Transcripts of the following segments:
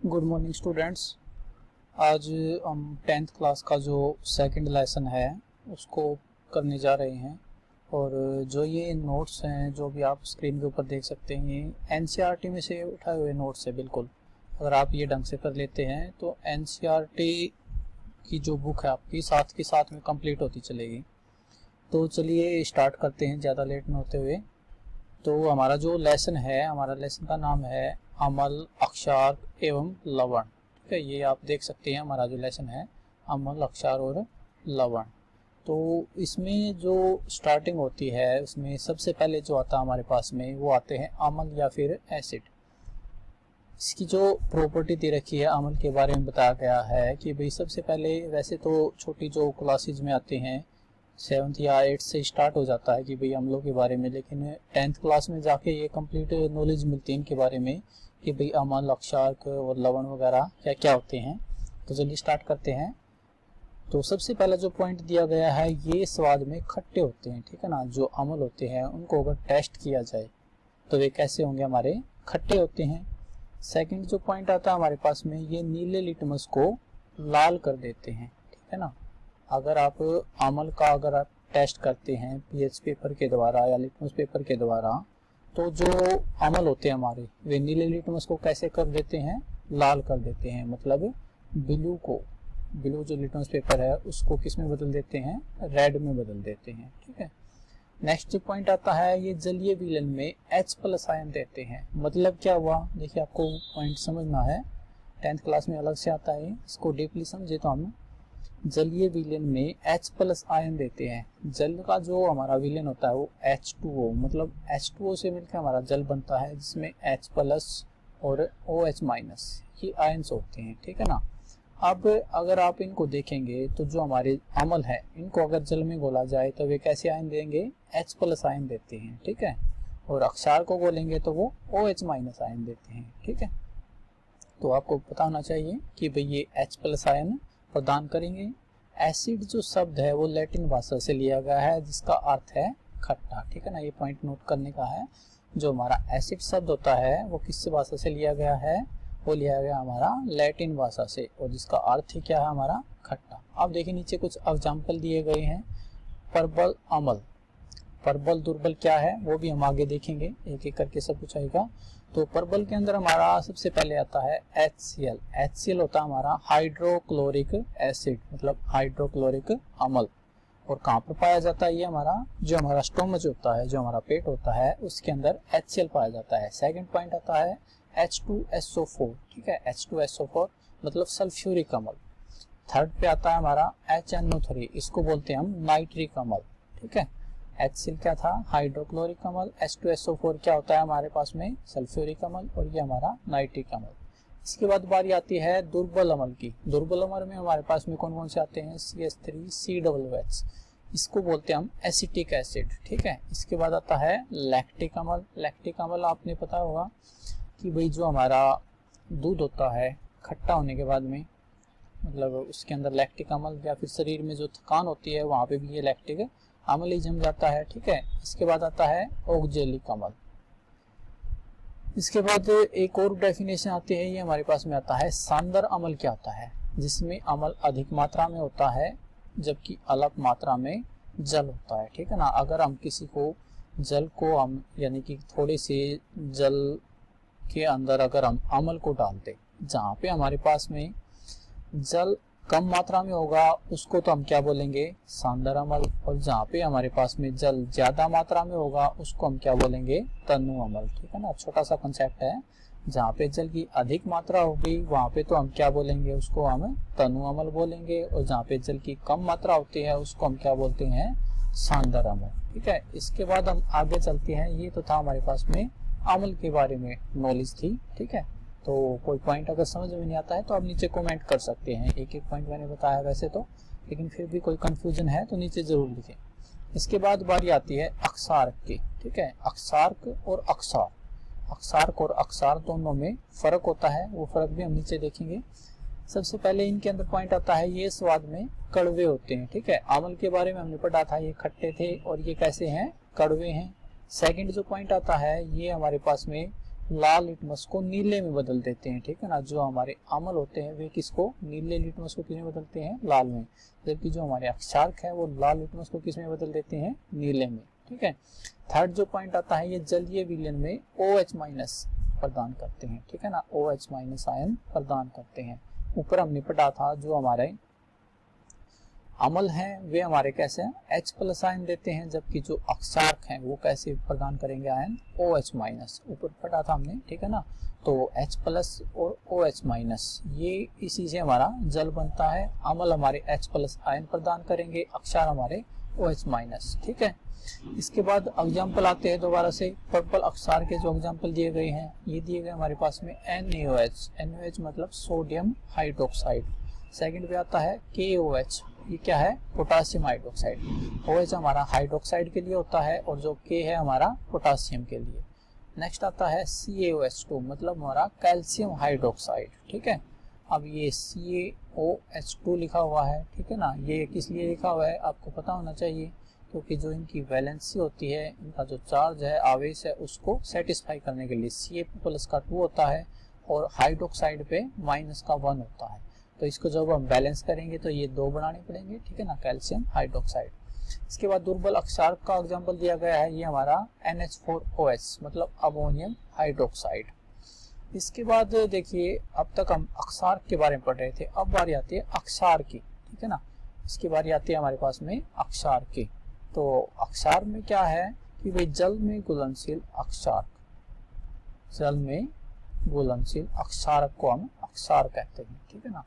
Good morning students. आज हम 10th class का जो सेकंड लेसन है उसको करने जा रहे हैं। और जो ये नोट्स हैं जो भी आप स्क्रीन के ऊपर देख सकते हैं ये एनसीईआरटी में से उठाए हुए नोट्स है। बिल्कुल अगर आप ये ढंग से कर लेते हैं तो एनसीईआरटी की जो बुक है आपकी साथ के साथ में कंप्लीट होती चलेगी। तो चलिए स्टार्ट करते हैं ज़्यादा लेट न होते हुए। तो हमारा जो लेसन है, हमारा लेसन का नाम है अमल, अक्षार एवं लवण। ठीक है, ये आप देख सकते हैं हमारा जो लेसन है अमल, अक्षार और लवण। तो इसमें जो स्टार्टिंग होती है उसमें सबसे पहले जो आता है हमारे पास में वो आते हैं अमल या फिर एसिड। इसकी जो प्रॉपर्टी दे रखी है अमल के बारे में बताया गया है कि भाई सबसे पहले वैसे तो छोटी जो क्लासेज में आते हैं 7th या 8th से स्टार्ट हो जाता है कि भाई अम्लों के बारे में, लेकिन 10th क्लास में जाके ये कंप्लीट नॉलेज मिलती है इनके बारे में कि भाई अमल, अक्षार और लवण वगैरह क्या क्या होते हैं। तो चलिए स्टार्ट करते हैं। तो सबसे पहला जो पॉइंट दिया गया है ये स्वाद में खट्टे होते हैं। ठीक है ना, जो अमल होते हैं उनको अगर टेस्ट किया जाए तो वे कैसे होंगे, हमारे खट्टे होते हैं। सेकंड जो पॉइंट आता है हमारे पास में, ये नीले लिटमस को लाल कर देते हैं। ठीक है ना, अगर आप अमल का अगर आप टेस्ट करते हैं पीएच पेपर के द्वारा या लिटमस पेपर के द्वारा तो जो अमल होते हैं हमारे वे नीले लिटमस को कैसे कर देते हैं, लाल कर देते हैं। मतलब ब्लू जो लिटमस पेपर है उसको किस में बदल देते हैं, रेड में बदल देते हैं। ठीक है, नेक्स्ट जो पॉइंट आता है ये जलीय विलयन में H+ आयन देते हैं। मतलब क्या हुआ, देखिए आपको पॉइंट समझना है, 10th क्लास में अलग से आता है, इसको डीपली समझे तो हम जलीय विलयन में H+ आयन देते हैं। जल का जो हमारा विलयन होता है वो H2O, मतलब H2O से मिलकर हमारा जल बनता है जिसमें H+ और OH- ये आयन्स होते हैं। ठीक है ना, अब अगर आप इनको देखेंगे तो जो हमारे अमल है इनको अगर जल में घोला जाए तो वे कैसे आयन देंगे, H+ आयन देते हैं। ठीक है, और अक्षार को घोलेंगे तो वो OH- आयन देते हैं। ठीक है, तो आपको पता होना चाहिए कि भाई ये H+ आयन प्रदान करेंगे। एसिड जो शब्द है वो लैटिन भाषा से लिया गया है जिसका अर्थ है खट्टा। ठीक है ना, ये पॉइंट नोट करने का है। जो हमारा एसिड शब्द होता है वो किस भाषा से लिया गया है, वो लिया गया हमारा लैटिन भाषा से, और जिसका अर्थ ही क्या है हमारा खट्टा। अब देखिए नीचे कुछ एग्जाम्पल दिए गए हैं। प्रबल अमल, प्रबल दुर्बल क्या है वो भी हम आगे देखेंगे, एक एक करके सब कुछ आएगा। तो प्रबल के अंदर हमारा सबसे पहले आता है HCl। HCl होता है हमारा हाइड्रोक्लोरिक एसिड, मतलब हाइड्रोक्लोरिक अमल। और कहाँ पर पाया जाता है ये हमारा, जो हमारा स्टोमच होता है, जो हमारा पेट होता है उसके अंदर HCl पाया जाता है। सेकंड पॉइंट आता है H2SO4। ठीक है, H2SO4 मतलब सल्फ्यूरिक अमल। थर्ड पे आता है हमारा HNO3, इसको बोलते हैं हम नाइट्रिक अमल। ठीक है, HCl क्या था, हाइड्रोक्लोरिक अमल, H2SO4 क्या होता है हमारे पास में, सल्फ्यूरिक अमल, और ये हमारा नाइट्रिक अमल। इसके बाद बारी आती है दुर्बल अमल की। दुर्बल अमल में हमारे पास में कौन कौन से आते हैं, CH3COOH, इसको बोलते हैं हम एसिटिक एसिड। ठीक है, इसके बाद आता है लैक्टिक अमल। लैक्टिक अमल आपने पता होगा कि भाई जो हमारा दूध होता है खट्टा होने के बाद में, मतलब उसके अंदर लैक्टिक अमल, या फिर शरीर में जो थकान होती है वहां पे भी ये लैक्टिक अमल ही जम जाता है। ठीक है, इसके बाद आता है ऑक्जेलिक अमल। इसके बाद एक और डेफिनेशन आती है, ये हमारे पास में आता है सांद्र अमल। क्या होता है, जिसमें अमल अधिक मात्रा में होता है जबकि अल्प मात्रा में जल होता है। ठीक है ना, अगर हम किसी को जल को हम यानी कि थोड़े से जल के अंदर अगर हम अमल को डालते, जहाँ पे हमारे पास में जल कम मात्रा में होगा उसको तो हम क्या बोलेंगे, सांद्र अमल, और जहाँ पे हमारे पास में जल ज्यादा मात्रा में होगा उसको हम क्या बोलेंगे, तनु अमल। ठीक है ना, छोटा सा कंसेप्ट है। जहाँ पे जल की अधिक मात्रा होगी वहां पे तो हम क्या बोलेंगे, उसको हम तनु अमल बोलेंगे, और जहाँ पे जल की कम मात्रा होती है उसको हम क्या बोलते हैं, सांद्र अमल। ठीक है, इसके बाद हम आगे चलते हैं। ये तो था हमारे पास में अमल के बारे में नॉलेज थी। ठीक है, तो कोई पॉइंट अगर समझ में नहीं आता है तो आप नीचे कमेंट कर सकते हैं। एक एक पॉइंट मैंने बताया वैसे तो, लेकिन फिर भी कोई कंफ्यूजन है तो नीचे जरूर लिखें। इसके बाद बारी आती है अक्षार्क की। ठीक है, अक्षार्क और अक्षार, अक्षार्क और अक्षार दोनों में फर्क होता है, वो फर्क भी हम नीचे देखेंगे। सबसे पहले इनके अंदर पॉइंट आता है ये स्वाद में कड़वे होते हैं। ठीक है, अमल के बारे में हमने पढ़ा था, ये खट्टे थे और ये कैसे हैं, कड़वे हैं। सेकंड जो पॉइंट आता है ये हमारे पास में लाल लिटमस को नीले में बदल देते हैं, ठीक है ना। जो हमारे अम्ल होते हैं वे किसको, नीले लिटमस को किसमें बदलते हैं, लाल में, जबकि जो हमारे अक्षारक है वो लाल लिटमस को किसमें बदल देते हैं, नीले में, ठीक है। थर्ड जो पॉइंट आता है, ये जलीय विलयन में OH माइनस प्रदान करते हैं, ठीक है ना, OH माइनस आयन प्रदान करते हैं। ऊपर हमने पढ़ा था जो हमारे अम्ल हैं वे हमारे कैसे हैं, H प्लस आयन देते हैं, जबकि जो अक्षारक हैं वो कैसे प्रदान करेंगे आयन, OH माइनस, ऊपर पढ़ा था हमने, ठीक है ना। तो H प्लस और OH माइनस ये इसी से हमारा जल बनता है। अम्ल हमारे H प्लस आयन प्रदान करेंगे, अक्षार हमारे OH माइनस, ठीक है। इसके बाद एग्जाम्पल आते हैं दोबारा से, पर्पल अक्षार के जो एग्जाम्पल दिए गए हैं, ये दिए गए हमारे पास में NaOH मतलब सोडियम हाइड्रोक्साइड। सेकंड पे आता है KOH, ये क्या है, पोटासियम हाइड्रोक्साइड। OH हमारा हाइड्रोक्साइड के लिए होता है और जो K है हमारा पोटासियम के लिए। नेक्स्ट आता है CaOH2 मतलब हमारा कैल्शियम हाइड्रोक्साइड, ठीक है। अब ये CaOH2 लिखा हुआ है, ठीक है ना, ये किस लिए लिखा हुआ है आपको पता होना चाहिए, क्योंकि जो इनकी वैलेंसी होती है, इनका जो चार्ज है, आवेश है, उसको सेटिस्फाई करने के लिए Ca प्लस का 2 होता है और हाइड्रोक्साइड पे माइनस का 1 होता है। तो इसको जब हम बैलेंस करेंगे तो ये 2 बनाने पड़ेंगे, ठीक है ना, कैल्शियम हाइड्रोक्साइड। इसके बाद दुर्बल अक्षारक का एग्जाम्पल दिया गया है, ये हमारा NH4OH मतलब अमोनियम हाइड्रोक्साइड। इसके बाद देखिए, अब तक हम अक्षारक के बारे में पढ़ रहे थे, अब बारी आती है अक्षार की, ठीक है ना। इसकी बारी आती है हमारे पास में अक्षार की। तो अक्षार में क्या है कि भाई जल में घुलनशील अक्षारक, जल में घुलनशील अक्षारक को हम अक्षार कहते हैं, ठीक है ना।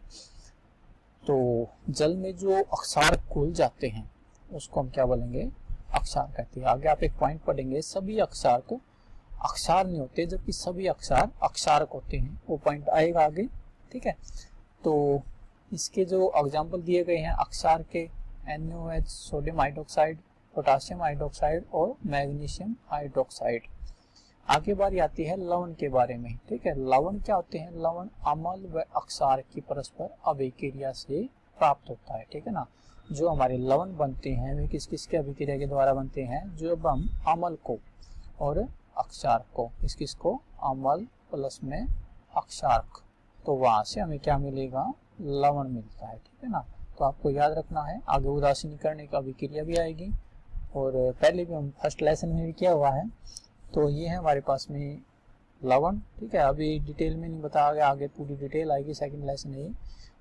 तो जल में जो अक्षारक घुल जाते हैं उसको हम क्या बोलेंगे, अक्षार कहते हैं। आगे आप एक पॉइंट पढ़ेंगे, सभी अक्षारक अक्षार नहीं होते जबकि सभी अक्षार अक्षारक होते हैं, वो पॉइंट आएगा आगे, ठीक है। तो इसके जो एग्जाम्पल दिए गए हैं अक्षार के, NaOH sodium hydroxide, potassium hydroxide और मैग्नीशियम हाइड्रोक्साइड। आगे बारी आती है लवण के बारे में, ठीक है। लवण क्या होते हैं, लवण अम्ल व अक्षार की परस्पर अभिक्रिया से प्राप्त होता है, ठीक है ना। जो हमारे लवण बनते हैं वे किस किस के अभिक्रिया के द्वारा बनते हैं, जब हम अम्ल को और अक्षार को, किस किस को, अम्ल प्लस में अक्षारक, तो वहां से हमें क्या मिलेगा, लवण मिलता है, ठीक है ना। तो आपको याद रखना है, आगे उदासीनीकरण की अभिक्रिया भी आएगी और पहले भी हम फर्स्ट लेसन में भी किया हुआ है। तो ये है हमारे पास में लवण, ठीक है। अभी डिटेल में नहीं बताया गया, आगे पूरी डिटेल आएगी, सेकंड लेसन है।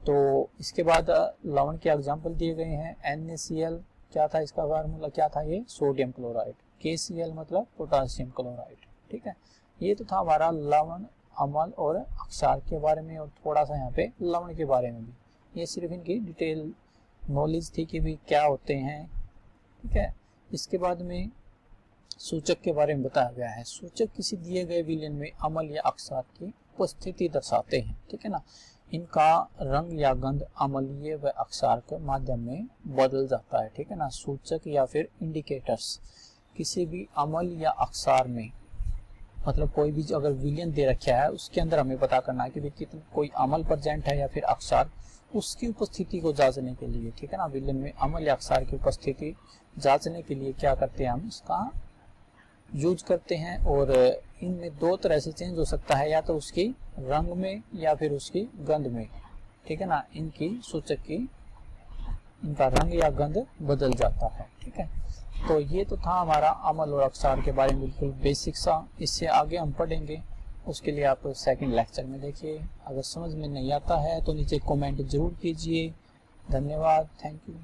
तो इसके बाद लवण के एग्जांपल दिए गए हैं, NaCl क्या था, इसका फार्मूला क्या था, ये सोडियम क्लोराइड, KCl मतलब पोटासियम क्लोराइड, ठीक है। ये तो था हमारा लवण, अम्ल और अक्षार के बारे में, और थोड़ा सा यहाँ पे लवण के बारे में भी, ये सिर्फ इनकी डिटेल नॉलेज थी कि भी क्या होते हैं, ठीक है। इसके बाद में सूचक के बारे में बताया गया है। सूचक किसी दिए गए विलयन में अम्ल या अक्षार की उपस्थिति दर्शाते हैं, ठीक है ना। इनका रंग या गंध अम्लीय व अक्षार के माध्यम में बदल जाता है, ठीक है ना। सूचक या फिर इंडिकेटर्स किसी भी अम्ल या अक्षार में, मतलब कोई भी अगर विलयन दे रखा है उसके अंदर हमें पता करना है कि कितना कोई अम्ल प्रेजेंट है या फिर अक्षार, उसकी उपस्थिति को जांचने के लिए, ठीक है ना। विलयन में अम्ल या अक्षार की उपस्थिति जांचने के लिए क्या करते हैं, हम इसका यूज करते हैं। और इनमें 2 तरह से चेंज हो सकता है, या तो उसकी रंग में या फिर उसकी गंध में, ठीक है ना। इनकी सूचक की, इनका रंग या गंध बदल जाता है, ठीक है। तो ये तो था हमारा अम्ल और अक्षार के बारे में बिल्कुल बेसिक सा। इससे आगे हम पढ़ेंगे, उसके लिए आप सेकंड लेक्चर में देखिए। अगर समझ में नहीं आता है तो नीचे कमेंट जरूर कीजिए। धन्यवाद, थैंक यू।